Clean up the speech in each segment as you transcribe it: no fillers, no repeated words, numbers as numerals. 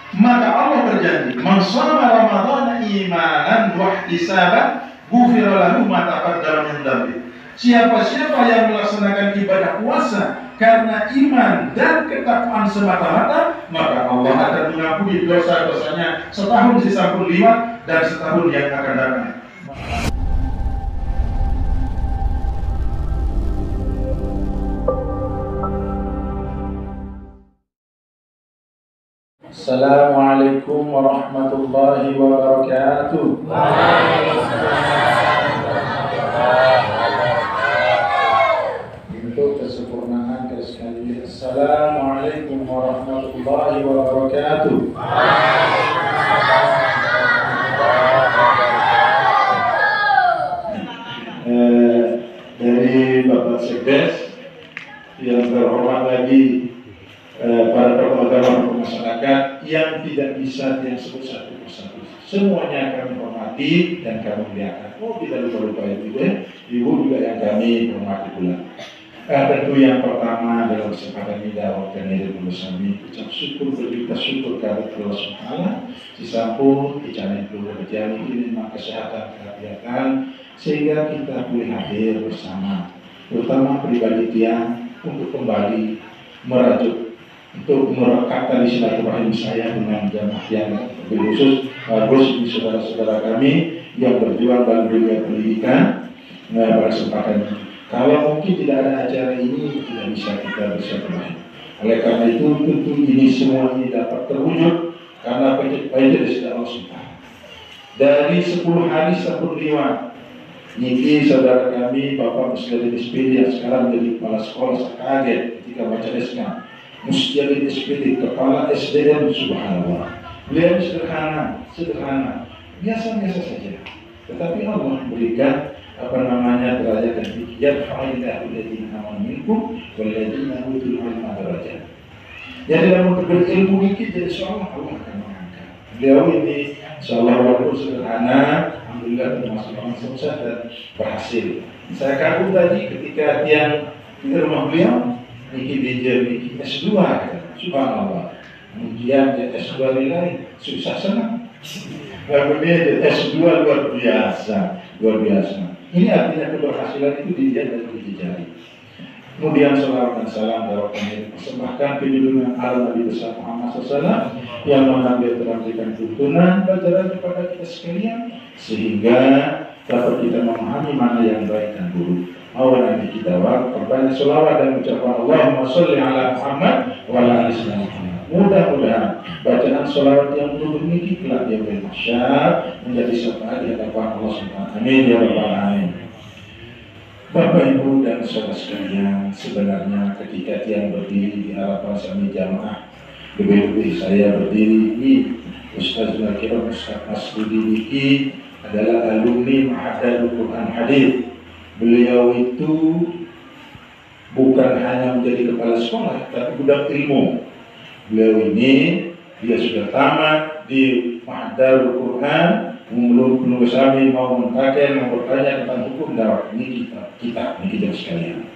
Maka Allah berjanji, "Man shoma Ramadhana imanan wa ihtisaban, ghufira lahu ma taqaddama min dhanbi." Siapa-siapa yang melaksanakan ibadah puasa karena iman dan ketakwaan semata-mata, maka Allah akan mengampuni dosa-dosanya setahun sisa pun lewat dan setahun yang akan datang. Assalamualaikum warahmatullahi wabarakatuh. Untuk kesempurnaan sekali. Assalamualaikum warahmatullahi wabarakatuh. Dari Bapak Sekdes yang terhormat lagi, para tokoh-tokoh masyarakat yang tidak bisa yang sebut satu persatu, semuanya kami hormati dan kami muliakan. Oh, tidak lupa ibu juga yang kami hormati pula. Tentu yang pertama dalam kesempatan ini waktu ini bersama ucap syukur, berjuta syukur kepada Allah SWT. Disampun dijamin dulu berjalan ini memang kesehatan kegiatan sehingga kita boleh hadir bersama, terutama pribadi tiang untuk kembali merajuk untuk merekatkan silaturahim saya dengan jamaah yang lebih khusus bagus saudara-saudara kami yang berjuang dalam dunia pendidikan pada kesempatan ini. Kalau mungkin tidak ada acara ini, tidak bisa kita bersilaturahim. Oleh karena itu, tentu ini semua ini dapat terwujud karena baik dari Allah SWT. Dari 10 hari sebelum lewat, niki saudara kami Bapak Muslimin SPD yang sekarang menjadi kepala sekolah, kaget ketika baca SK. Muslimin SPD kepala SDM, subhanallah. Beliau sederhana, biasa-biasa saja. Tetapi Allah memberikan derajat dan fikir fa'idah alladziina amanu minkum walladziina utul ilma darajat. Jadi dalam berilmu ini jadi seolah Allah akan mengangkat. Beliau ini insyaallah walaupun sederhana, alhamdulillah termasuk orang sukses dan berhasil. Saya kagum tadi ketika tiang di rumah beliau, niki niki S2, subhanallah. Kemudian S2 nilai susah senang. Kemudian S2 luar biasa. Ini artinya keberhasilan itu dilihat dan dijejali. Kemudian salawat dan salam dalam kami persembahkan kejujuran Allah Nabi besar Muhammad SAW yang mengambil terampilan tuntunan pelajaran kepada kita sekalian sehingga dapat kita memahami mana yang baik dan buruk. Awal Nabi kita perbanyak salawat dan ucapan Allahumma sholli ala Muhammad wa ala ali Muhammad. Mudah-mudahan bacaan salawat yang penuh ini kelak dia bermasyar menjadi syafaat di hadapan Allah SWT. Amin ya rabbal alamin. Bapak Ibu dan saudara sekalian, sebenarnya ketika tiang berdiri di hadapan sami jamaah, lebih-lebih saya berdiri ini, Ustaz Al-Kiram Ustaz Masudi Niki adalah alumni Ma'hadul Quran Hadith. Beliau itu bukan hanya menjadi kepala sekolah, tapi budak ilmu. Beliau ini dia sudah tamat di Ma'hadul Quran, belum kami mau mengkaji, mau bertanya tentang hukum dakwah. Ini kita sekalian.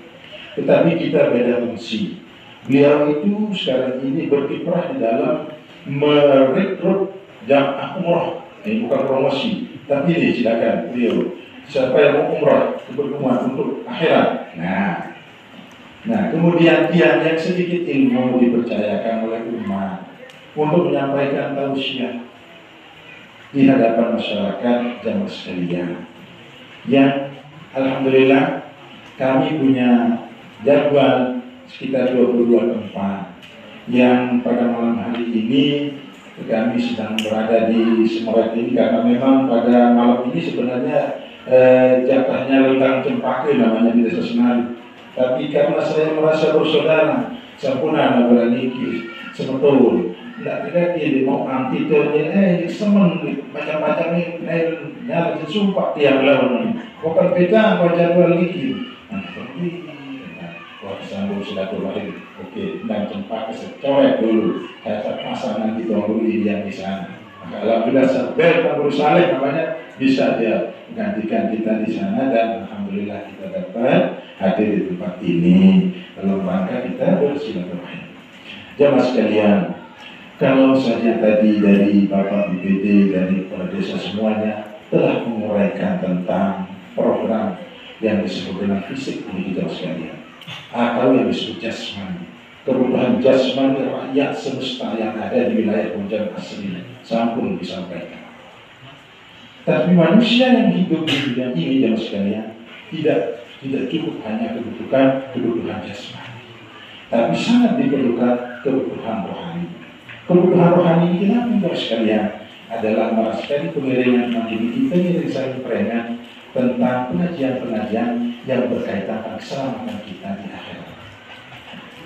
Tetapi kita beda fungsi. Beliau itu sekarang ini berkiprah di dalam merekrut jamaah umrah. Ini bukan promosi, tapi ini silakan beliau. Siapa yang mau umrah keberuntungan untuk akhirat. Nah, kemudian tiang yang sedikit ilmu dipercayakan oleh umat untuk menyampaikan tausiah di hadapan masyarakat jamaah sekalian. Yang alhamdulillah kami punya jadwal sekitar 22 tempat yang pada malam hari ini kami sedang berada di Semerat ini karena memang pada malam ini sebenarnya jatahnya Lentang Cempaka namanya di Desa Senaru. Tapi karena saya merasa bersaudara, sampuna beraniki sebetul. Tidak dia mau anti terjadi, semen macam-macam ini, nyala sumpah tiap lawan. Bukan kita baca dua lagi. Wah, sambung silaturahim. Oke, dan Cempaka secoret dulu. Saya pasangan di dulu yang di sana. Alhamdulillah Sabel Kabur Saleh namanya bisa dia menggantikan kita di sana dan alhamdulillah kita dapat hadir di tempat ini dalam rangka kita bersilaturahim. Jamaah sekalian, Kalau saja tadi dari Bapak BPD, dari kepala desa semuanya telah menguraikan tentang program yang disebut dengan fisik ini kita sekalian, atau yang disebut jasmani, kebutuhan jasmani rakyat semesta yang ada di wilayah Banjar asli, sampun disampaikan. Tapi manusia yang hidup di dunia ini jemaah sekalian tidak cukup hanya kebutuhan jasmani, tapi sangat diperlukan kebutuhan rohani. Kebutuhan rohani ini kenapa jemaah sekalian adalah merasakan pengiringan nanti pengiring saling perengan tentang pengajian-pengajian yang berkaitan dengan keselamatan kita di akhirat.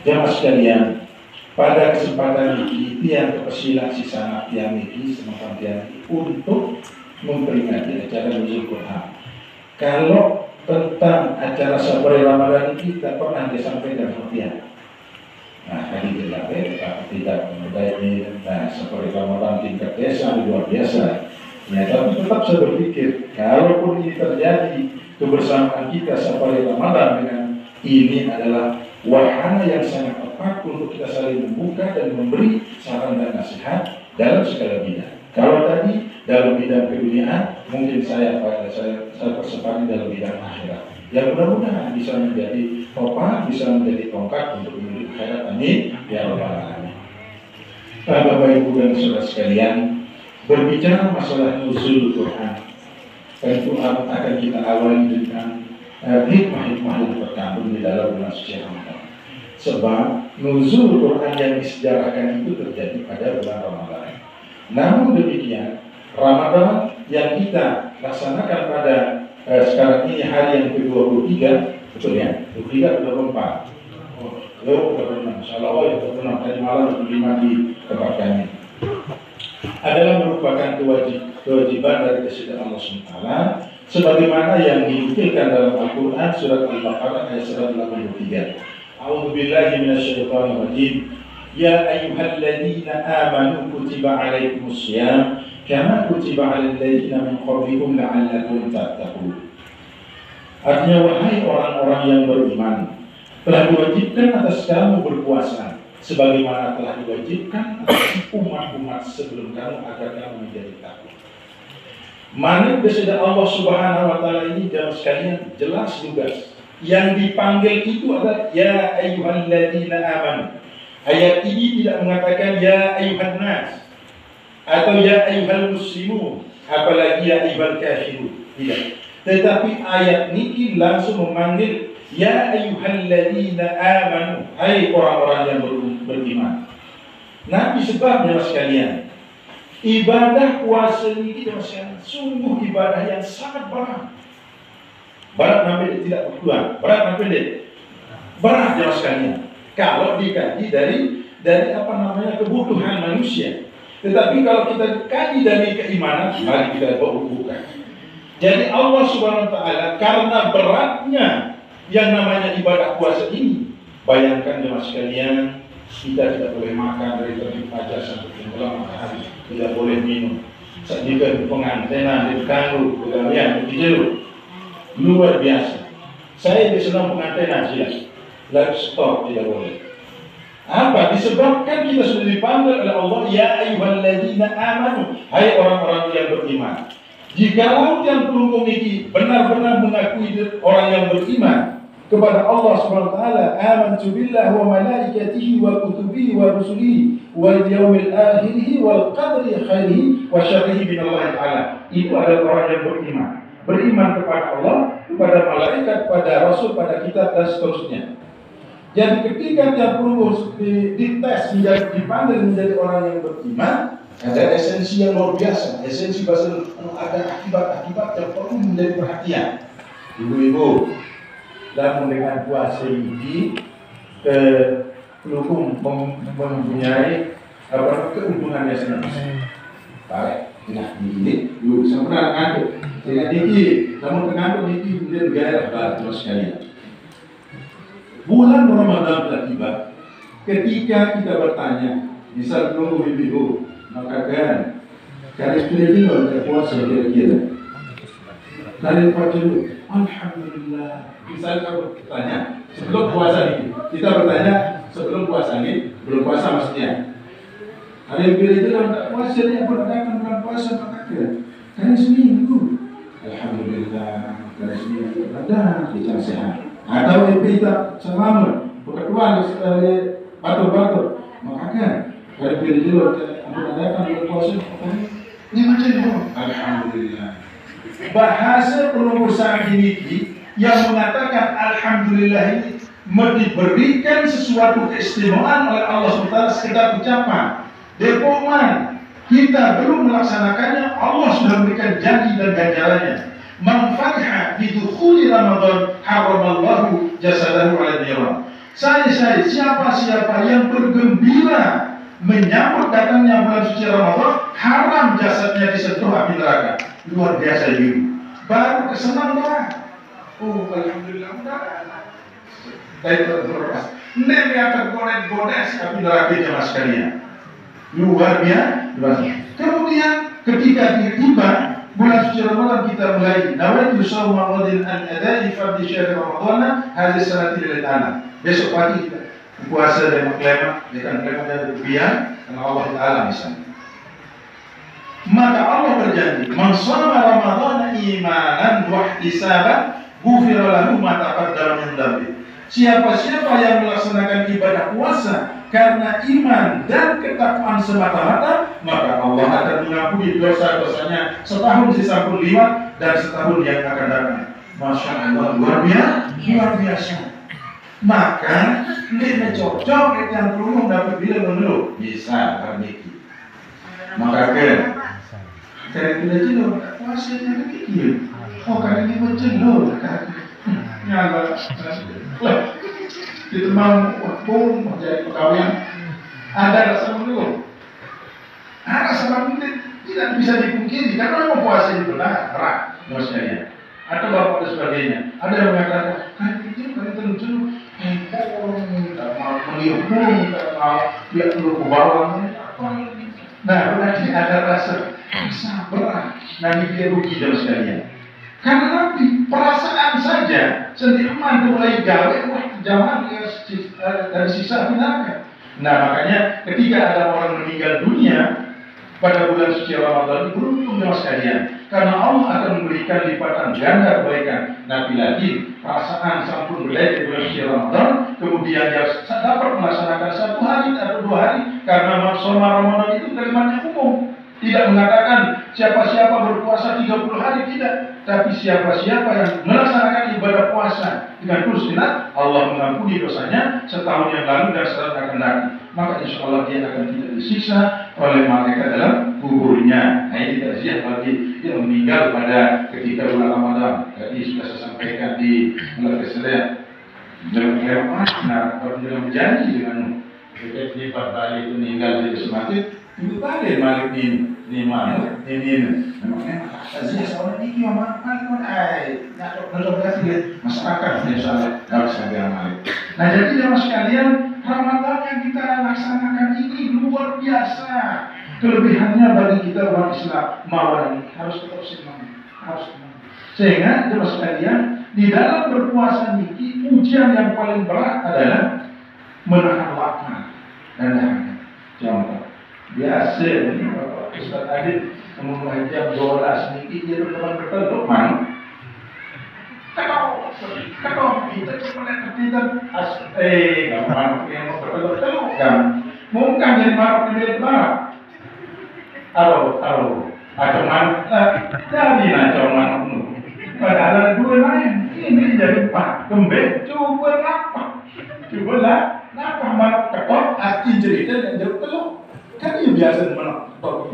Jemaah sekalian, pada kesempatan ini yang kepesilan sisa yang ini semacam untuk memperingati acara nuzul Quran. Kalau tentang acara sabar Ramadan ini kita pernah disampaikan seperti nah, tadi kita tidak memudahkan sabar Ramadan tingkat desa luar biasa. Ya, tapi tetap saya berpikir, kalaupun ini terjadi kebersamaan kita sabar Ramadan dengan ini adalah wahana yang sangat tepat untuk kita saling membuka dan memberi saran dan nasihat dalam segala bidang. Kalau tadi dalam bidang keduniaan, mungkin saya persepakati dalam bidang akhirat. Yang mudah-mudahan bisa menjadi topang, bisa menjadi tongkat untuk menuju akhirat. Amin. Ya Rabbal Alamin. Bapak Ibu dan saudara sekalian, berbicara masalah nuzul Quran, tentu akan kita awali dengan hikmah-hikmah yang terkandung di dalam bulan suci Ramadan. Sebab nuzul Quran yang disejarahkan itu terjadi pada bulan Ramadan. Namun demikian, Ramadan yang kita laksanakan pada sekarang ini hari yang ke-23, betul ya? 23 atau 24? Oh, 26. Insya Allah ya 26. Tadi malam 25 di tempat kami. Adalah merupakan kewajiban dari kesediaan Allah SWT, sebagaimana yang dinukilkan dalam Al-Quran surat Al-Baqarah ayat 183. A'udzubillahi minasyaitonir rajim. Ya ayyuhalladzina amanu kutiba alaikumus syiyam kama kutiba alal ladzina min qablikum la'allakum tattaqun. Artinya, wahai orang-orang yang beriman, telah diwajibkan atas kamu berpuasa sebagaimana telah diwajibkan atas umat-umat sebelum kamu agar kamu menjadi takwa. Mana kesediaan Allah Subhanahu wa taala ini jamaah sekalian jelas juga. Yang dipanggil itu adalah ya ayyuhalladzina amanu. Ayat ini tidak mengatakan ya ayyuhan nas atau ya ayyuhal muslimun, apalagi ya ayyuhal kafirun. Tidak. Tetapi ayat ini langsung memanggil ya ayyuhalladzina amanu, hai orang-orang yang beriman. Nah, sebabnya sekalian, ibadah puasa ini sungguh ibadah yang sangat berat. Berat sampai tidak berkurang, berat sampai berat jemaah sekalian. Kalau dikaji dari kebutuhan manusia. Tetapi kalau kita kaji dari keimanan, mari kita buka. Jadi Allah Subhanahu wa taala karena beratnya yang namanya ibadah puasa ini, bayangkan jemaah sekalian, kita tidak boleh makan dari terbit fajar sampai tenggelam matahari, tidak boleh minum. Sedikit pengantenan di kanggu, kegalian, begitu luar biasa. Saya disenang pengantenan jelas. Lalu stop, tidak boleh. Apa? Disebabkan kita sudah dipanggil oleh Allah ya ayyuhalladzina amanu, hai orang-orang yang beriman. Jikalau yang pelungkung ini benar-benar mengakui orang yang beriman kepada Allah Subhanahu wa taala, amantu billahi wa malaikatihi wa kutubihi wa rusulihi wal yaumil akhir wal qadri khairihi wa syarrihi min Allah taala. Itu adalah orang yang beriman. Beriman kepada Allah, kepada malaikat, kepada rasul, pada kitab dan seterusnya. Jadi ketika dia perlu dites dipanggil menjadi orang yang beriman, ada esensi yang luar biasa. Esensi bahasa ada akibat-akibat yang perlu menjadi perhatian. Ibu-ibu, dan dengan puasa ini pelukung mempunyai keuntungan yang sangat besar. Baik, nah ini ibu sebenarnya ngantuk. Tidak dikit, namun tergantung dikit menjadi gairah baru sekalian. Bulan Ramadan telah tiba. Ketika kita bertanya, misal tunggu ibu, maka kan garis pilih kita puasa kira-kira. Kalian baca dulu, alhamdulillah. Misal kamu bertanya sebelum puasa ini, kita bertanya sebelum puasa ini, belum puasa maksudnya. Ada yang pilih itu tak puasa dia pun adakan bulan puasa maka karena seminggu. Alhamdulillah karena seminggu ada kita sehat. Atau yang kita selama berkeduaan batul-batul maka kalau pilih itu pun adakan bulan puasa ini macam itu. Alhamdulillah. Bahasa pengurusan ini yang mengatakan alhamdulillah ini diberikan sesuatu keistimewaan oleh Allah SWT sekedar ucapan. Depoman kita belum melaksanakannya, Allah sudah memberikan janji dan ganjarannya. Man fariha bidukhuli Ramadan haramallahu jasadahu ala nira. Saya siapa yang bergembira menyambut datangnya bulan suci Ramadan, haram jasadnya disentuh api neraka. Luar biasa itu. Baru kesenang doa. Oh, alhamdulillah mudah. Baik terus. Nem yang tergoda-goda si api neraka jemaah sekalian. Luar biasa. Kemudian ketika tiba bulan suci Ramadan kita mulai nawaitu shauma ghadin an ada'i fardhi syahr Ramadan hadhihi sanati lillahi. Besok pagi kita puasa dan mengklaim dari rupiah karena Allah Taala misalnya. Maka Allah berjanji, "Man shoma Ramadan imanan wa ihtisaban, ghufira lahu ma taqaddama min dhanbi." Siapa-siapa yang melaksanakan ibadah puasa karena iman dan ketakwaan semata-mata, maka Allah akan mengampuni dosa-dosanya setahun disampun liwat dan setahun yang akan datang. Masya Allah, luar biasa. Maka ini cocok yang perlu dapat bila mengeluh bisa terbiki. Maka karena kita jenuh, puasanya kecil. Oh kali ini menjenuh, nyala. Kita mau jadi pegawai ada rasa mengeluh. Rasa mengeluh tidak bisa dipungkiri karena mau puasa itu berat, maksudnya. Atau bapak dan sebagainya. Ada yang mengatakan, kali terjenuh, tak mau meniupung, tak mau biar dulu ke bawah. Nah, berarti ada rasa berat. Nanti dia rugi jauh sekalian. Karena nanti perasaan saja sentimen mulai gawe, jangan dari sisa neraka. Nah, makanya ketika ada orang meninggal dunia pada bulan suci Ramadan, beruntung jemaah sekalian. Karena Allah akan memberikan lipatan ganda kebaikan. Nabi lagi perasaan sampun berlai di bulan suci Ramadan, kemudian dia dapat melaksanakan 1 hari atau 2 hari karena shoma Ramadan itu kalimatnya umum. Tidak mengatakan siapa-siapa berpuasa 30 hari, tidak. Tapi siapa-siapa yang melaksanakan ibadah puasa dengan tulus niat, Allah mengampuni dosanya setahun yang lalu dan setahun akan datang. Maka insya Allah dia akan tidak disiksa oleh malaikat dalam kuburnya. Nah ini takziah bagi yang meninggal pada ketika bulan Ramadan. Jadi sudah saya sampaikan di Malaysia. Nah, dalam janji dengan ketika Bali itu meninggal di Sematit, itu tadi Malik ini mana ini namanya takziah soalnya ini mana nak kasih masyarakat misalnya harus ada Malik. Nah jadi jemaah sekalian, Ramadan yang kita laksanakan ini luar biasa. Kelebihannya bagi kita umat Islam mawan harus tetap semangat, sehingga jemaah sekalian di dalam berpuasa ini ujian yang paling berat adalah menahan lapar dan dahaga. Contoh biasa ini Bapak Ustaz Adit memulai jam 12 sedikit dia teman bertelur mana? Kalau kita cuma kita gampang yang bertelur kan mungkin jadi marah di marah. Atau mana? Jadi nak mana? Padahal ada 2 lain. Ini jadi 4 kembali. Coba apa mana ketok arti cerita dan jauh telur. Kan dia biasa mana ketok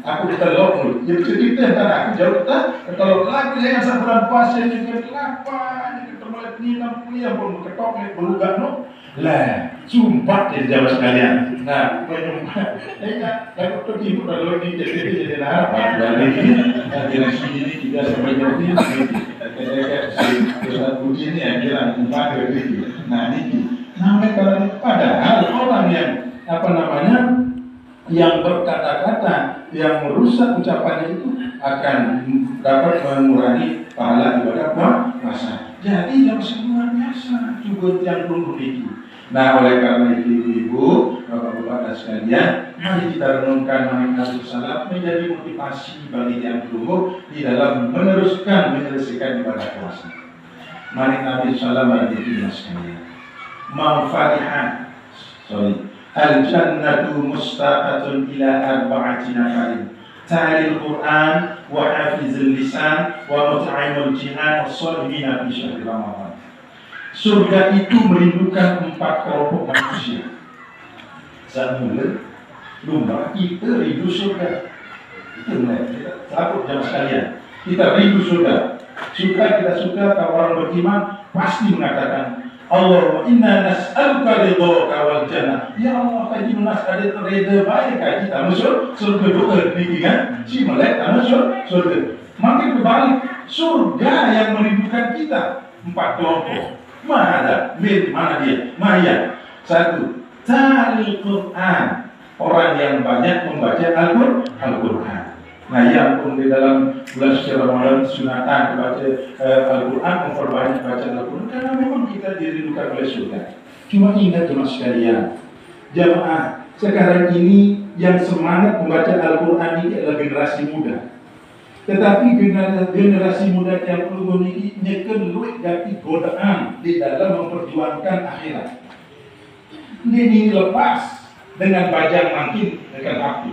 aku ditelur dulu. Dia cerita tentang aku jauh telur lagi yang sebulan puasa juga kelapa. Jadi terlalu ninam kuliah pun ketok ni berugat no. Lah, sumpah jadi jawab sekalian. Nah, menyumpah. Kalau pergi pun kalau ini jadi harapan dari ini sini juga sampai jauh ini. Kita uji ini yang bilang umpah dari ini. Nah, ini sampai kalau padahal orang yang yang berkata-kata yang merusak ucapannya itu akan dapat mengurangi pahala ibadah puasa. Jadi yang luar biasa juga yang belum begitu. Nah oleh karena itu ibu Ibu, Bapak-bapak sekalian, mari kita renungkan manhaj Nabi Sallam menjadi motivasi bagi yang dulu di dalam menyelesaikan ibadah puasa. Manhaj Nabi Sallam bagi kita sekalian. Manfaatkan, al-jannatu mustaqatun ila arba'ati nafarin. Ta'lil Quran wa hafizul lisan wa mut'imul jihan wa shalimin fi syahr Ramadan. Surga itu merindukan 4 kelompok manusia. Zamul, lumrah, kita rindu surga. Itu kita takut jamaah sekalian. Kita rindu surga. Suka kita suka, kalau orang beriman pasti mengatakan Allah inna nas'aluka ridhaka wal jannah. Ya Allah, kaji nas'aluka ridha baik kaji kita masuk surga doa ini kan? Si melek masuk surga. Makin kebalik, surga yang merindukan kita 4 kelompok. Mana dia? Maya. 1. Ta'lil Quran. Orang yang banyak membaca Al-Quran. Nah, yang pun di dalam bulan suci Ramadan sunatan membaca Al-Quran, memperbanyak baca Al-Quran karena memang kita dirindukan oleh surga. Cuma ingat jemaah sekalian, jamaah sekarang ini yang semangat membaca Al-Quran ini adalah generasi muda. Tetapi generasi muda yang perlu ini nyekel luit gati godaan di dalam memperjuangkan akhirat. Ini lepas dengan bajang makin dengan api.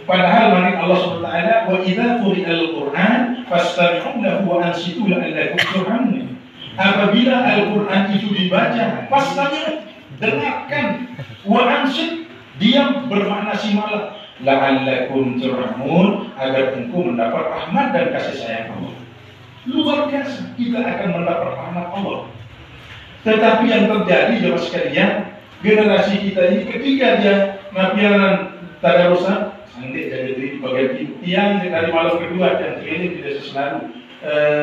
Padahal manhaj Allah SWT wa idza quri'al Qur'an fastami'u lahu wa ansitu la'allakum turhamun. Apabila Al-Quran itu dibaca, fastami'u, dengarkan, wa ansit, diam, bermakna simalah, la'allakum turhamun, agar engkau mendapat rahmat dan kasih sayang Allah. Luar biasa, kita akan mendapat rahmat Allah. Tetapi yang terjadi jemaah sekalian, generasi kita ini ketika dia ngapiaran tadarusan, nanti jadi di bagian tiang dari malam kedua dan keliling tidak selalu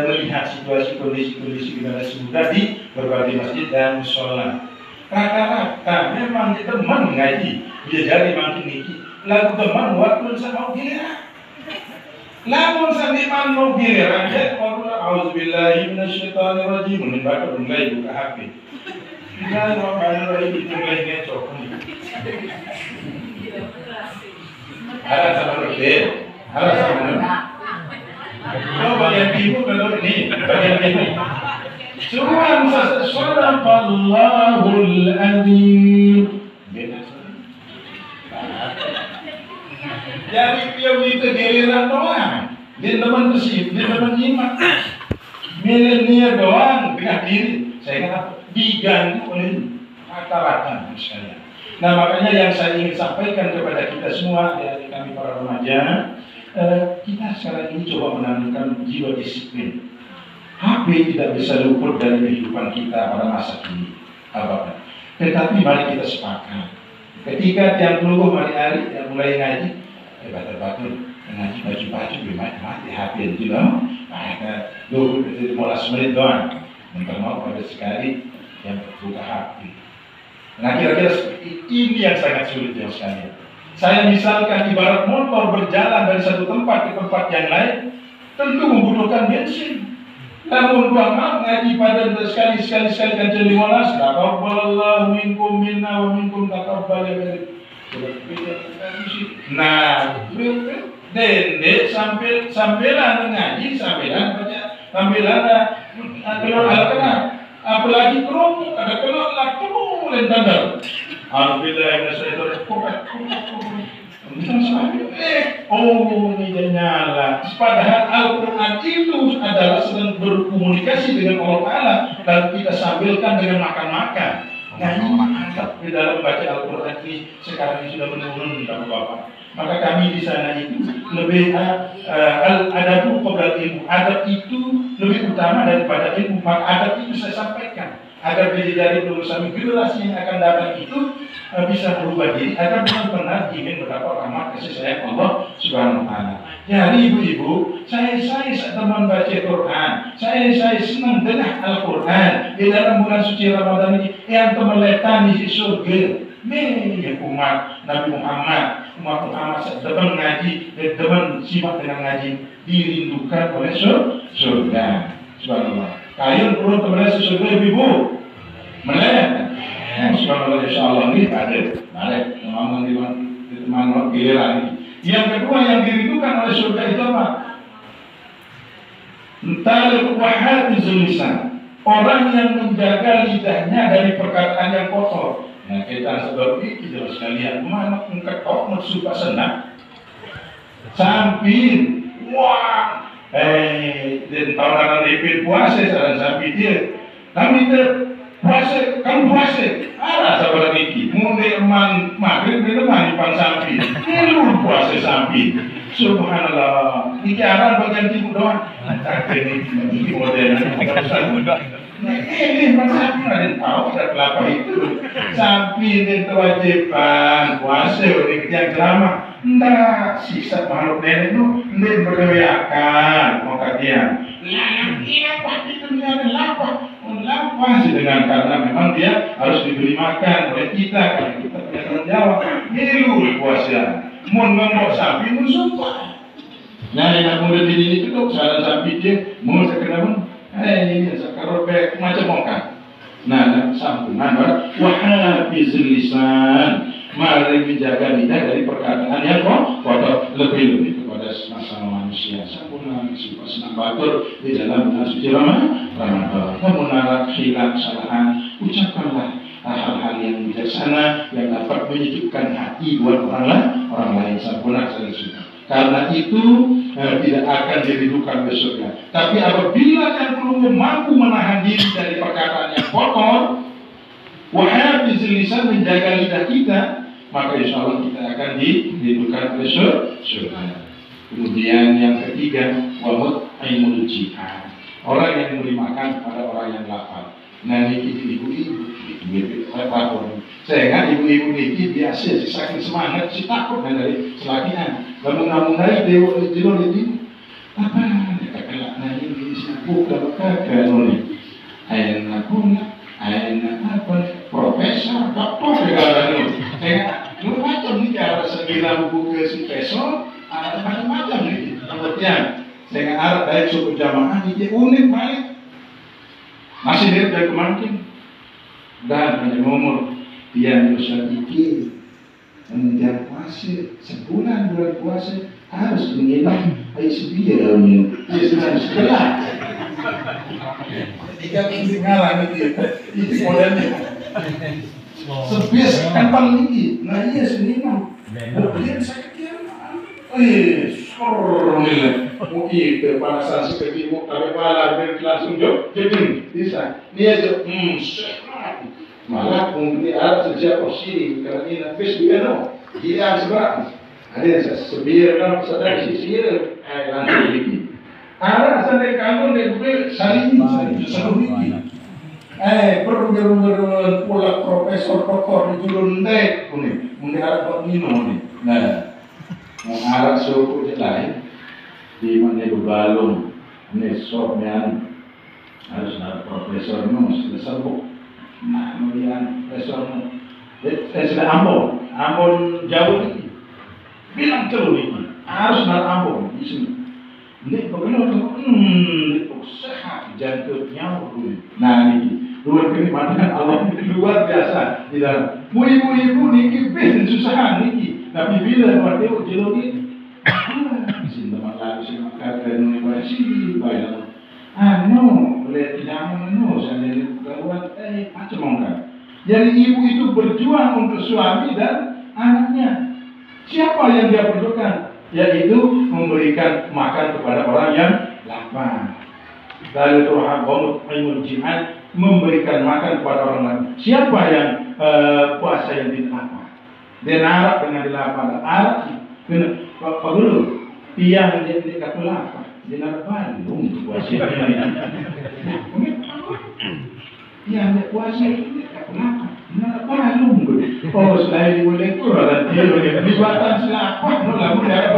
melihat situasi kondisi generasi muda di berbagai masjid dan musola. Rata-rata memang dia teman ngaji, dia jadi makin niki. Lalu teman waktu sama giliran. Lamun sampai mau giliran ya, auzubillahi minasyaitonirrajim, membaca mulai buka HP. Bismillahirrahmanirrahim, itu mulai ngecok. Ada sama Nurdin, ada sama Nurdin. Oh, bagian ibu kalau ini, bagian ini. Subhan sadaqallahul azim. Jadi dia itu giliran doang. Dia teman bersih, dia teman nyimak. Milenial doang dengan diri. Saya kata diganggu oleh rata-rata misalnya. Nah, makanya yang saya ingin sampaikan kepada kita semua, dari kami para remaja, kita sekarang ini coba menanamkan jiwa disiplin. HP tidak bisa luput dari kehidupan kita pada masa kini, tetapi mari kita sepakat. Ketika tiang keluar hari-hari yang mulai ngaji, batal-batal ngaji baju-baju mati HP itu loh. Nah, 15 menit doang. Minta maaf pada sekali yang buka HP. Nah, kira-kira seperti ini yang sangat sulit ya sekalian. Saya misalkan ibarat motor berjalan dari satu tempat ke tempat yang lain, tentu membutuhkan bensin. Namun buang maaf ngaji pada sekali kan jadi 15. Taqabbalallahu minkum minna wa minkum taqabbal ya. Nah, dende sambilan ngaji sambilan baca sambilan keluar al-Quran. Apalagi kerumuh, ada keluar laku mulai tanda. Alhamdulillah ini dia nyala. Padahal Al-Quran itu adalah sedang berkomunikasi dengan Allah Ta'ala dan kita sambilkan dengan makan-makan. Nah, ini mantap di dalam baca Al-Quran ini sekarang ini sudah menurun Bapak-bapak. Maka kami di sana itu lebih adabu qabla ilmu. Adab itu lebih utama daripada ilmu. Maka adab itu saya sampaikan agar dari bersama generasi yang akan datang itu bisa berubah diri agar benar-benar ingin mendapat rahmat kasih sayang Allah Subhanahu wa Ta'ala. Jadi ibu-ibu, saya teman baca Quran, saya senang dengar Al-Quran di dalam bulan suci Ramadan ini yang teman di surga. Nih umat Nabi Muhammad, depan ngaji, depan simak dengan ngaji, dirindukan oleh surga. Subhanallah. Kalian perlu teman surga ibu, melihat. Kalau insya Allah ini ada ngomong di teman giliran. Yang kedua yang dirindukan oleh surga itu apa? Talib wahadizul lisan, orang yang menjaga lidahnya dari perkataan yang kotor. Nah kita sebab ini jelas sekalian, mana ketok suka senang, samping, wah, dan tawaran DP puasa saran samping dia, kami puasa, kamu puasa, ada sabar iki, mulai eman maghrib itu mandi pan samping, lu puasa samping. Subhanallah, ini arah bagian timur doang. Ini modern. Ini masa ada tahu ada kelapa itu. Sapi ini kewajiban puasa oleh yang lama. Ndak sisa makhluk nenek itu ndak berdoakan mau kajian. Iya pak itu dia lapar. Lapar sih dengan karena memang dia harus diberi makan oleh kita karena kita punya tanggung jawab. Ini puasa. Mun ngomong sapi mun sumpah. Nah yang muda ini itu tuh saran sapi dia mun sekedar ini sekarang macam mokan. Nah sambungan wahafizul lisan, mari menjaga lidah dari perkataan yang kotor, lebih kepada sesama manusia. Sambungan sifat senang batur di dalam bulan suci Ramadan. Memunara khilaf kesalahan, ucapkanlah hal-hal yang bijaksana yang dapat menyejukkan hati buat orang lain. Sempurna saling suka. Karena itu tidak akan dirindukan besoknya. Tapi apabila yang perlu mampu menahan diri dari perkataan yang kotor, wahafizul lisan, menjaga lidah kita, maka insya Allah kita akan dirindukan besok surga. Kemudian yang ketiga, wamut'imul jihad, orang yang memberi makan kepada orang yang lapar. Nah ini ibu-ibu saya kan ibu-ibu ini biasa si sakit semangat si takut dari selakian namun-namun dewa jilo ini apa mereka kelak nanya ini siapa kakak noni aina puna aina apa profesor doktor segala itu saya macam ni cara segala buku ke si peso macam-macam ni kemudian saya harap dari suku jamaah ini unik baik masih dia dari kemarin dan hanya ngomong dia Ustaz Iki mengejar puasa sebulan puasa harus menginap air sebiar setelah 3 minggu ngalah itu modelnya sebiar kan paling tinggi. Nah iya senimang kemudian saya kira itu pada saat seperti ibu kami malah langsung jadi bisa dia aja malah mungkin Arab sejak posisi karena ini nafis biar dia seberang ada yang sebiar kan sadar sisi langsung lagi Arab sadar kamu deh saling ini perlu profesor doktor itu lundek mungkin Arab minum nah Arab suku lain di mana balung ini sornya harus ada profesor harus disebut nah kemudian profesor sudah Ambon jauh ini bilang terus ini harus ada Ambon di sini ini bagaimana sehat jantungnya nah ini luar kenikmatan Allah luar biasa di dalam ibu-ibu niki ben susah niki tapi bila waktu jelo ini sini malah sini makan universiti bayar boleh tidak saya kawan macam orang jadi ibu itu berjuang untuk suami dan anaknya. Siapa yang dia perlukan? Yaitu memberikan makan kepada orang yang lapar. Dari Tuhan jihad, memberikan makan kepada orang lain. Siapa yang puasa yang tidak lapar? Dia narak dengan dilapar. Arak Pak Guru, tiang dia tidak lapar. Dia narak Bandung puasa. Yang dia puasa itu tidak lapar. Narak Bandung. Oh, selain boleh itu ada dia liwatan selapar, lalu narak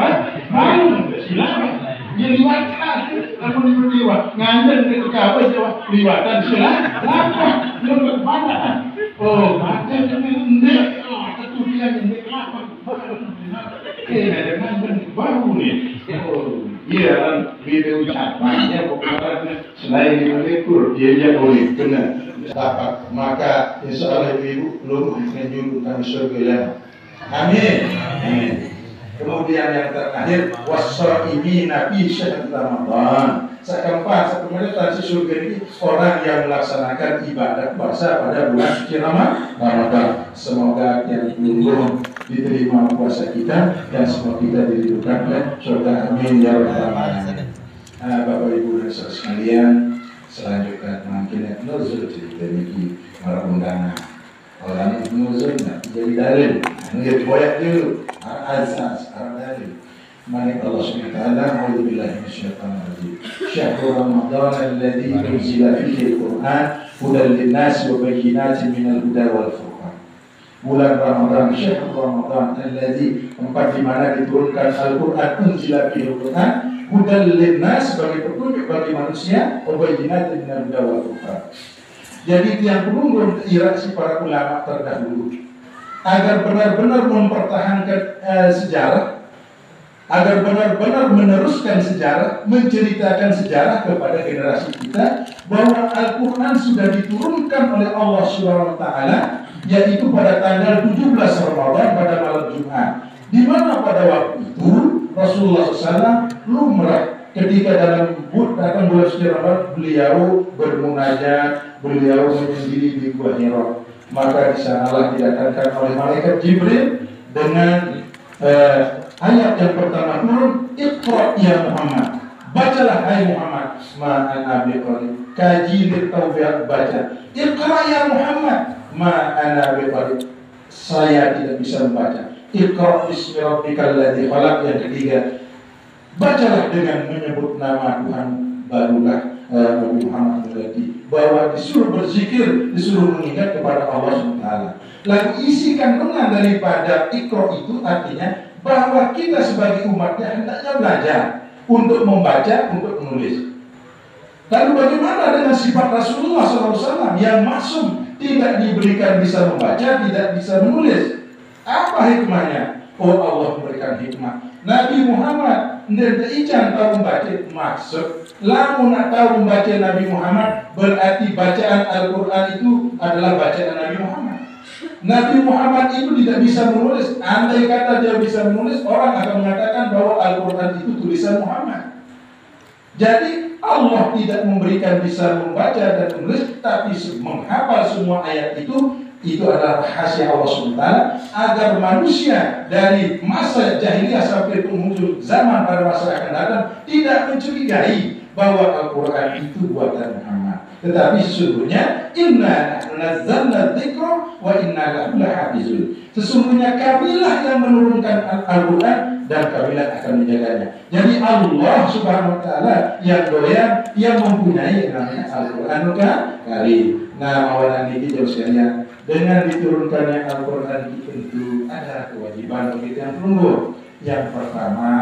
Bandung. Silakan. Dia liwatan, lalu liwat. Ngantar ke apa Jawa liwatan selapar. Dia ke mana? Oh, macam ini. Itu dia yang lapar. Dengan baru nih. Oh, iya kan video ucapannya pokoknya selain di Malaysia dia boleh benar. dapat, maka insya Allah ibu lu menjunjung kami surga. Amin. Amin. Kemudian yang terakhir was-shaimina fi syahr Ramadan. Keempat, kemudian si surga ini orang yang melaksanakan ibadah puasa pada bulan suci Ramadan. Semoga yang belum diterima puasa kita dan semoga kita diridhokan oleh surga. Amin ya rabbal alamin. Bapak Ibu dan saudara sekalian, selanjutnya mungkin nuzul cerita ini para undangan. Orang nuzul jadi dalil. Nggak boyak dulu. Asas, dalil. Mari Allah Subhanahu wa taala, a'udzubillahi minasyaitonir rajim. Syahrul Ramadan alladzi unzila fihi al-Qur'an hudan lin-nasi wa bayyinatin minal huda wal furqan. Bulan Ramadan, syahrul Ramadan alladzi, tempat di mana diturunkan Al-Qur'an, unzila fihi al-Qur'an hudan lin-nas, sebagai petunjuk bagi manusia, wa bayyinatin minal huda wal furqan. Jadi yang perlu diiraksi para ulama terdahulu agar benar-benar mempertahankan sejarah, agar benar-benar meneruskan sejarah, menceritakan sejarah kepada generasi kita bahwa Al-Quran sudah diturunkan oleh Allah Subhanahu wa taala, yaitu pada tanggal 17 Ramadan pada malam Jumat, di mana pada waktu itu Rasulullah SAW lumrah ketika datang bulan suci Ramadan, beliau bermunajat, beliau menyendiri di Gua Hira. Maka di sanalah didatangkan oleh malaikat Jibril dengan ayat yang pertama turun, Iqra ya Muhammad, bacalah hai Muhammad, ma'ana biqari, kaji bertaubat baca, Iqra ya Muhammad, ma'ana biqari, saya tidak bisa membaca, Iqra bismi rabbikal ladzi khalaq. Yang ketiga, bacalah dengan menyebut nama Tuhan, barulah Nabi Muhammad mengerti bahwa disuruh berzikir, disuruh mengingat kepada Allah SWT. Lalu isi kandungan daripada Iqra itu artinya bahwa kita sebagai umatnya hendaknya belajar untuk membaca, untuk menulis. Lalu bagaimana dengan sifat Rasulullah SAW yang maksum, tidak diberikan bisa membaca, tidak bisa menulis? Apa hikmahnya? Oh, Allah memberikan hikmah. Nabi Muhammad tidak ican tahu membaca, maksud lamun nak tahu membaca Nabi Muhammad berarti bacaan Al-Quran itu adalah bacaan Nabi Muhammad. Nabi Muhammad itu tidak bisa menulis. Andai kata dia bisa menulis, orang akan mengatakan bahwa Al-Quran itu tulisan Muhammad. Jadi Allah tidak memberikan bisa membaca dan menulis, tapi menghafal semua ayat itu adalah rahasia Allah SWT agar manusia dari masa jahiliyah sampai penghujung zaman pada masa akan datang tidak mencurigai bahwa Al-Quran itu buatan Muhammad. Tetapi sesungguhnya inna nazzalna dzikra wa inna lahu lahafizun. Sesungguhnya kamilah yang menurunkan Al-Quran dan kamilah akan menjaganya. Jadi Allah Subhanahu wa taala yang doyan, yang mempunyai namanya Al-Qur'anul Karim. Nah, mawalan ini jauh sekalian, dengan diturunkannya Al-Quran itu tentu ada kewajiban bagi yang tunggu. Yang pertama,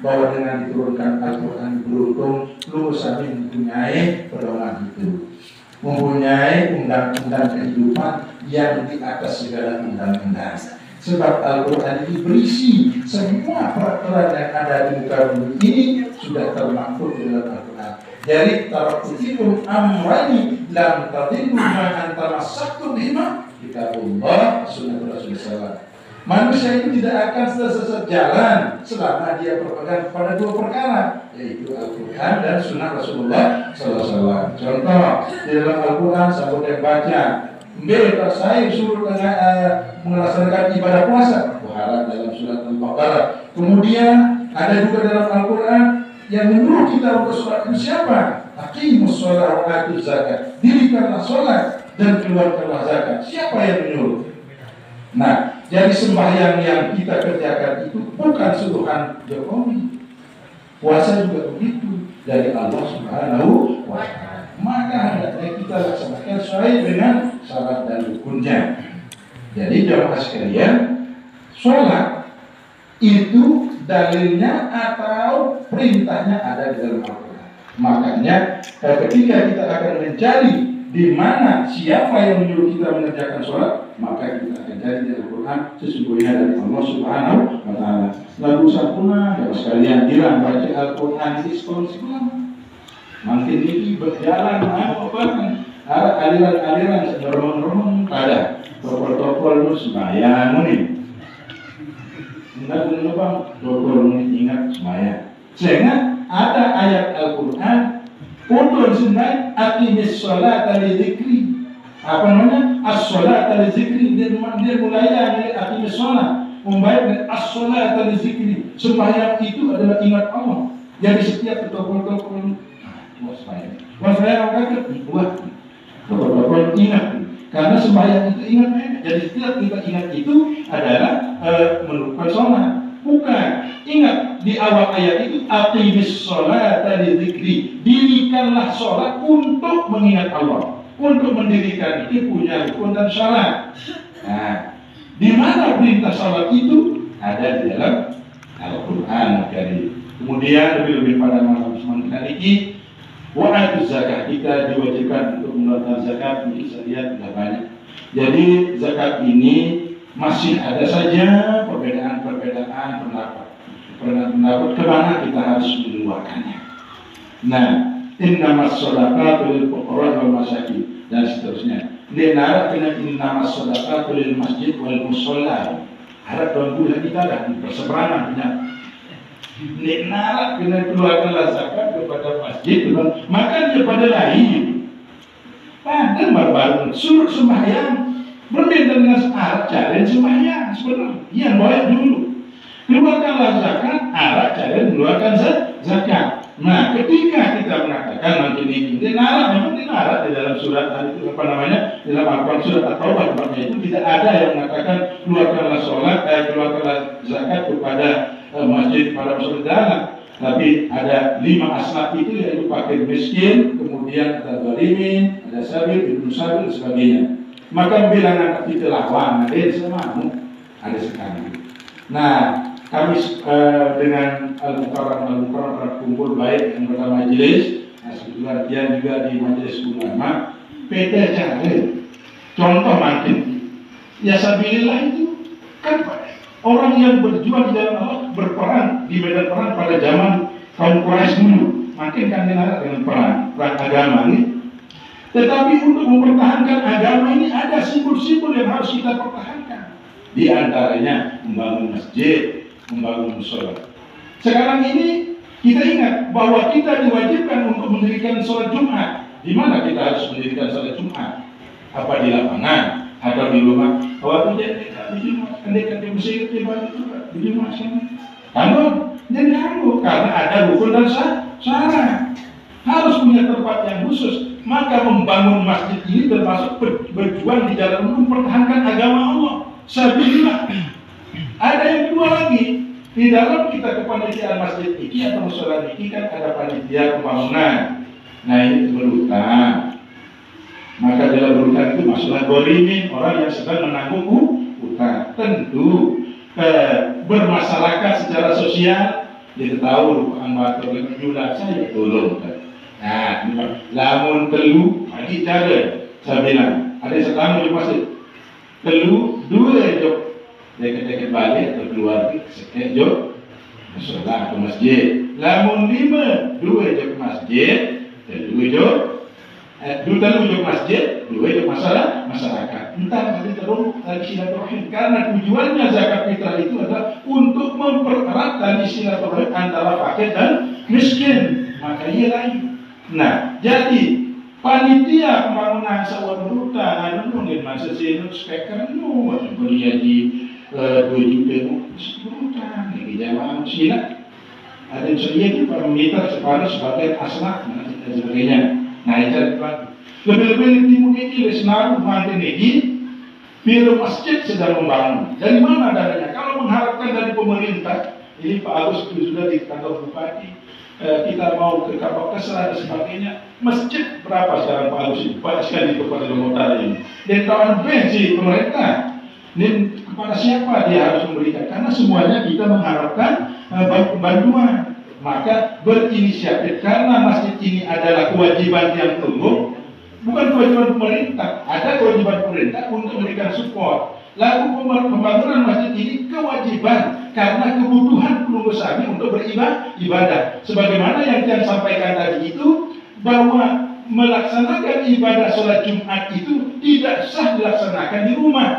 bahwa dengan diturunkan Al-Quran beruntung lu sampai mempunyai pedoman itu, mempunyai undang-undang kehidupan yang di atas segala undang-undang. Sebab Al-Quran ini berisi semua peraturan yang ada di muka bumi ini sudah termaktub di dalam Al-Quran. Jadi tarakutikum amrani lam tadillu ma antamassaktum bihima kitabullah sunnah Rasulullah. Manusia itu tidak akan sesat jalan selama dia berpegang pada dua perkara, yaitu Al-Quran dan sunnah Rasulullah SAW. Contoh, di dalam Al-Quran sampai dia baca, Mbak saya suruh melaksanakan ibadah puasa, Bukhara dalam surat Al-Baqarah. Kemudian ada juga dalam Al-Quran yang menyuruh kita untuk sholat itu siapa? Aqimus sholat wa atuz zakat. Dirikanlah sholat dan keluarkanlah zakat. Siapa yang menyuruh? Nah, jadi sembahyang yang kita kerjakan itu bukan suruhan Jokowi. Puasa juga begitu dari Allah Subhanahu wa taala. Maka hendaknya kita laksanakan sesuai dengan syarat dan rukunnya. Jadi jamaah sekalian, sholat itu dalilnya atau perintahnya ada di dalam Al-Quran. Makanya ketika kita akan mencari di mana siapa yang menyuruh kita mengerjakan sholat, maka kita akan cari di Al-Quran sesungguhnya dari Allah Subhanahu wa taala. Lalu sampuna ya sekalian bilang baca Al-Quran di sekolah. Makin ini berjalan aliran-aliran remeng-remeng ada tokol-tokol lu sembahyang nih. Enggak dulu bang, tokol ingat sembahyang. Sehingga ada ayat Al-Quran untuk sunat aqimis sholata li dzikri. Apa namanya? As-sholata li dzikri. Dia mulai aqimis sholat. Membayar as-sholata li dzikri. Sembahyang itu adalah ingat Allah. Jadi setiap tokol-tokol sembahyang kata tokol ingat. Karena sembahyang itu ingat. Jadi setiap kita ingat itu adalah melupakan sholat. Bukan. Ingat di awal ayat itu aqimis sholata li dzikri. Dirikanlah sholat untuk mengingat Allah. Untuk mendirikan itu punya rukun dan syarat. Nah, di mana perintah sholat itu ada di dalam Al-Quran Karim. Kemudian lebih-lebih pada malam Jumat ini, wa'atu zakat, kita diwajibkan untuk mengeluarkan zakat. Bisa lihat sudah banyak. Jadi zakat ini masih ada saja perbedaan pendapat kemana kita harus mengeluarkannya. Nah, innamas shadaqatu lil fuqara wal masakin dan seterusnya. Denara kena innamas shadaqatu lil masjid wal musalla. Harap tuan kita dah perseberangan punya. Denara kena keluarkanlah zakat kepada masjid, makanya pada lain. Pada baru suruh sembahyang berbeda dengan Arab cara sembahyang sebenarnya. Yang boleh dulu keluarkanlah zakat, Arab cara mengeluarkan zakat. Nah, ketika kita mengatakan nanti ini dinara, memang dinara di dalam surat itu apa namanya, di dalam Al-Quran surat At-Taubah tempatnya itu tidak ada yang mengatakan keluarkanlah sholat, keluarkanlah zakat kepada masjid pada saudara. Tapi ada 5 asnaf itu, yaitu fakir miskin, kemudian ada zalimin, ada sabil, ibnu sabil dan sebagainya. Maka bilangan itu lawan ada semamu ada sekali. Nah, kami dengan Al-Mukarram berkumpul baik yang pertama majelis, nah dia juga di majelis ulama. Beda cara, contoh makin ya sabilillah itu kan orang yang berjuang di dalam Allah, berperang di medan perang pada zaman kaum Quraisy dulu, makin kan dengan perang agama ini. Tetapi untuk mempertahankan agama ini ada simbol-simbol yang harus kita pertahankan. Di antaranya membangun masjid, membangun musola. Sekarang ini kita ingat bahwa kita diwajibkan untuk mendirikan sholat Jumat. Di mana kita harus mendirikan sholat Jumat? Apa di lapangan atau di rumah? Waktu di Jumat, di Mesir, di Jumat sana. Karena ada rukun dan syarat. Harus punya tempat yang khusus. Maka membangun masjid ini termasuk berjuang di dalam mempertahankan agama Allah. Sabilillah. Ada yang kedua lagi, di dalam kita kepanitiaan masjid ini atau musola ini kan ada panitia pembangunan. Nah ini berhutang. Maka dalam berhutang itu masalah golimin, orang yang sedang menanggung hutang. Tentu bermasyarakat secara sosial, dia tahu anggota jumlah saya tolong. Nah, lamun telu, lagi cara saya bilang ada setamu di masjid. Telu dua jok dekat-dekat balik atau keluar sekian jok musola atau masjid. Lamun 5 dua jok masjid, telu jok telu jok masjid, dua jok masyarakat. Entah nanti terus tali silaturahim, karena tujuannya zakat fitrah itu adalah untuk mempererat tali silaturahim antara fakir dan miskin. Maka ia lain. Nah, jadi panitia pembangunan sawah berhutang mungkin masa sini speaker kuliah di 2 juta berhutang di jamaah sila ada sedikit parameter separuh sebagai asnaf dan sebagainya. Nah, itu lebih-lebih di timur ini senaruh mantin ini biro masjid sedang membangun. Dari mana dananya? Kalau mengharapkan dari pemerintah, ini Pak Agus itu sudah di kantor bupati. Kita mau ke Kapal Kesra dan sebagainya. Masjid berapa sekarang Pak Agus? Banyak sekali kepada Utara ini. Dan kawan bensi pemerintah. Dan kepada siapa dia harus memberikan? Karena semuanya kita mengharapkan bantuan. Maka berinisiatif, karena masjid ini adalah kewajiban yang tunggu, bukan kewajiban pemerintah. Ada kewajiban pemerintah untuk memberikan support. Lalu pembangunan masjid ini kewajiban karena kebutuhan penunggu sami untuk beribadah. Sebagaimana yang saya sampaikan tadi itu, bahwa melaksanakan ibadah sholat Jumat itu tidak sah dilaksanakan di rumah.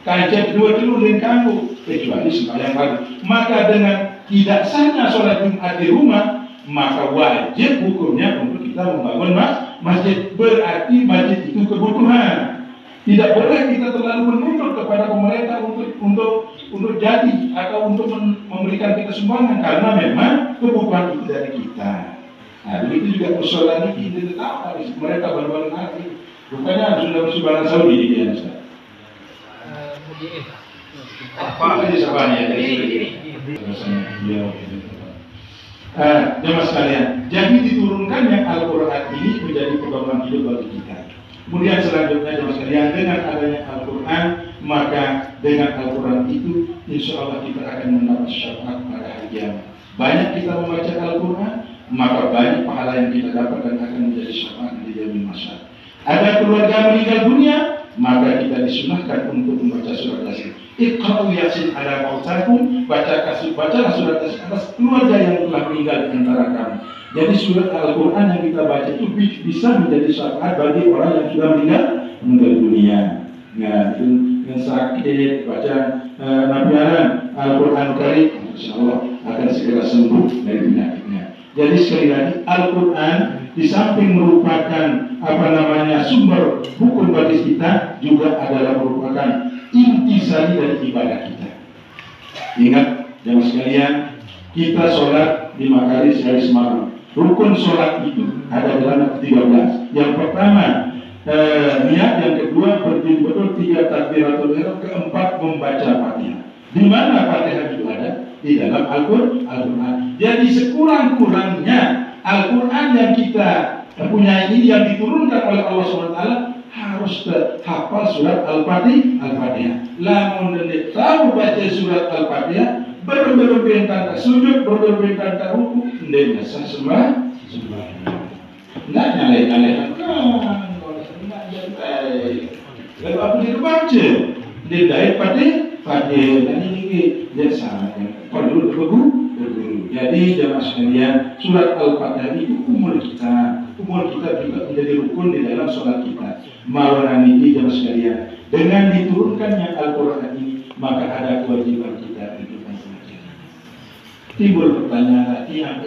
Kajian kedua dulu dan kamu kecuali sembahyang pagi. Maka dengan tidak sahnya sholat Jumat di rumah, maka wajib hukumnya untuk kita membangun masjid. Berarti masjid itu kebutuhan. Tidak boleh kita terlalu menuntut kepada pemerintah untuk jadi atau untuk memberikan kita sumbangan, karena memang kebutuhan itu dari kita. Nah, begitu juga persoalan ini kita tahu mereka baru-baru nanti. Bukannya sudah bersumbangan Saudi di dia. Apa aja sebabnya dari jemaah sekalian, jadi diturunkannya Al-Quran ini menjadi pedoman hidup bagi kita. Kemudian selanjutnya jemaah sekalian, dengan adanya Al-Quran, maka dengan Al-Quran itu insya Allah kita akan mendapat syafaat pada hari kiamat. Banyak kita membaca Al-Quran, maka banyak pahala yang kita dapat dan akan menjadi syafaat di yaumil mahsyar. Ada keluarga meninggal dunia, maka kita disunahkan untuk membaca surat Yasin. Iqra'u Yasin ala mautakum, bacalah surat Yasin atas keluarga yang telah meninggal di antara kamu. Jadi surat Al-Quran yang kita baca itu bisa menjadi syafaat bagi orang yang sudah meninggal dunia. Nah, itu yang sakit baca nabiaran Al-Quran Karim, insyaallah akan segera sembuh dari penyakitnya. Jadi sekali lagi, Al-Quran di samping merupakan sumber hukum bagi kita, juga adalah merupakan intisari dari ibadah kita. Ingat jemaah sekalian, kita sholat 5 kali sehari semalam. Rukun sholat itu ada dalam 13. Yang pertama niat, yang kedua berdiri betul, 3 takbiratul ihram, keempat membaca Fatihah. Di mana Fatihah itu ada? Di dalam Al-Quran. Jadi sekurang-kurangnya Al-Quran yang kita punya ini, yang diturunkan oleh Allah SWT, harus hafal surat Al-Fatihah. Lamun tidak tahu baca surat Al-Fatihah, berbeda-beda sujud, berbeda-beda ruku, tidak bisa sembah. Tidak nyalek-nyalek. Lalu apa dia baca? Dia dari Fatihah. Dan ini dia sangat perlu berguru. Jadi jemaah sekalian, surat Al-Fatihah itu umur kita juga menjadi rukun di dalam sholat kita. Maulana ini jemaah sekalian, dengan diturunkannya Al-Quran ini, maka ada kewajiban kita untuk belajar. Timbul pertanyaan lagi, yang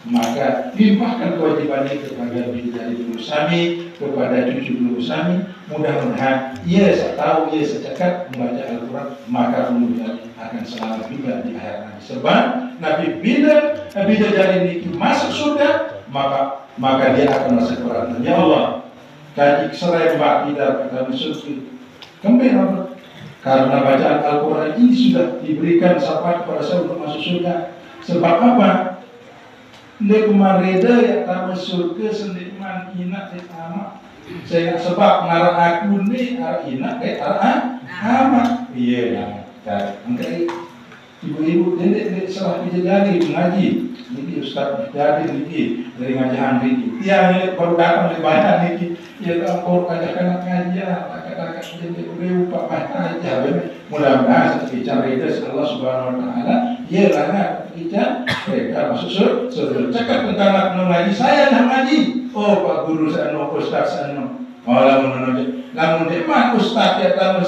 maka limpahkan kewajiban ini kepada bidari dulu sami, kepada cucu dulu sami. Mudah-mudahan ia tahu, ia secakap membaca Al-Quran, maka kemudian akan selamat juga di akhir nanti. Sebab Nabi bila jari ini masuk surga, maka dia akan masuk Quran. Ya Allah, kaji serai mbak tidak kata surga. Kembali karena bacaan Al-Quran ini sudah diberikan syafaat kepada saya untuk masuk surga. Sebab apa? Nek mareda ya tamu surga sendirian inak sama. Saya sebab ngarang aku ni arah inak arah ama. Iya lah. Angkai ibu-ibu nenek salah jadi mengaji. Niki Ustaz jadi niki dari ngajahan niki. Tiang baru datang dari banyak niki. Ya tampur ajakan ngaji kata-kata jadi beliau Pak Mahta aja. Mudah-mudahan bicara itu Allah Subhanahu wa taala ia lah kita mereka masuk surga. Cakap tentang anak ngaji, saya nak ngaji. Oh Pak Guru saya Ustaz saya lamun demak Ustaz ya tamu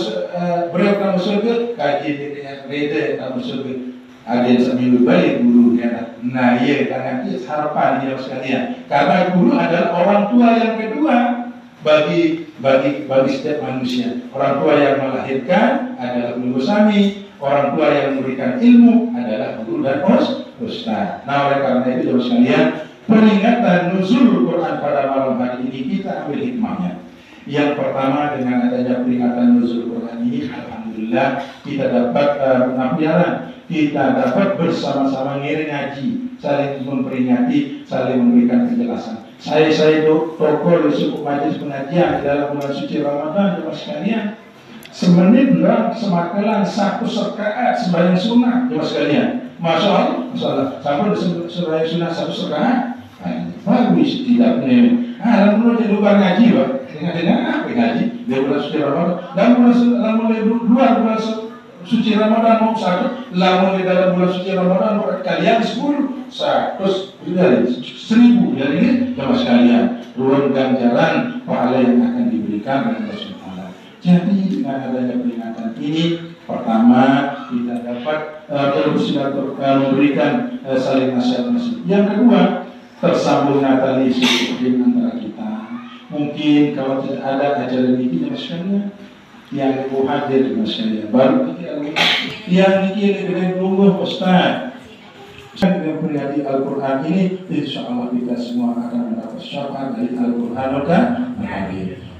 beliau tamu surga kaji dengan reda tamu surga. Ada yang seminggu baik guru ya. Nah iya karena itu harapan dia sekalian. Karena guru adalah orang tua yang kedua bagi setiap manusia. Orang tua yang melahirkan adalah guru sami, orang tua yang memberikan ilmu adalah guru dan ustaz. Nah oleh karena itu jemaah sekalian, peringatan nuzul Quran pada malam hari ini kita ambil hikmahnya. Yang pertama, dengan adanya peringatan nuzul Quran ini, alhamdulillah kita dapat penampilan, kita dapat bersama-sama ngiring ngaji, saling memperingati, saling memberikan penjelasan. Saya tokoh di suku majelis pengajian di dalam bulan suci Ramadan, jemaah sekalian, semenit enggak semakalan 1 rakaat sembahyang sunnah, jemaah sekalian. Masya Allah, sampai sembahyang sunnah 1 rakaat, bagus tidak punya. Lalu jadi lupa ngaji, Pak. Dengan apa ngaji? Dia bulan suci Ramadan, dan mulai luar bulan suci Ramadan mau satu, lamun di dalam bulan suci Ramadan kalian 10, 100 dari 1000 dari ini jamaah sekalian, ruang ganjaran pahala yang akan diberikan oleh Allah Subhanahu wa taala. Jadi dengan adanya peringatan ini, pertama kita dapat memberikan saling nasihat. Yang kedua, tersambungnya tali silaturahim antara kita. Mungkin kalau tidak ada ajaran ini jamaah sekalian, yang ibu hadir jamaah sekalian, baru yang ini dengan nunggu Ustaz. Dengan perihal Al-Quran ini, insya Allah kita semua akan mendapat syafaat dari Al-Quran.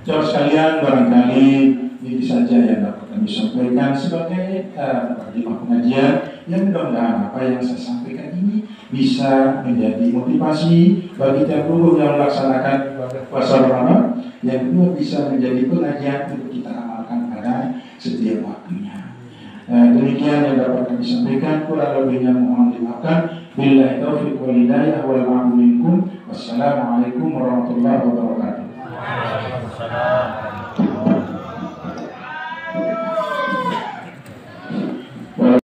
Jamaah sekalian, barangkali ini saja yang dapat kami sampaikan sebagai pertimbangan pengajian. Yang mudah-mudahan apa yang saya sampaikan ini bisa menjadi motivasi bagi tiap guru yang melaksanakan ibadah puasa Ramadan. Yang kedua bisa menjadi pengajian untuk kita amalkan pada setiap waktunya. Demikian yang dapat kami sampaikan, kurang lebihnya mohon dimaafkan. Billahi taufiq wal hidayah wal a'fu minkum. Wassalamualaikum warahmatullahi wabarakatuh.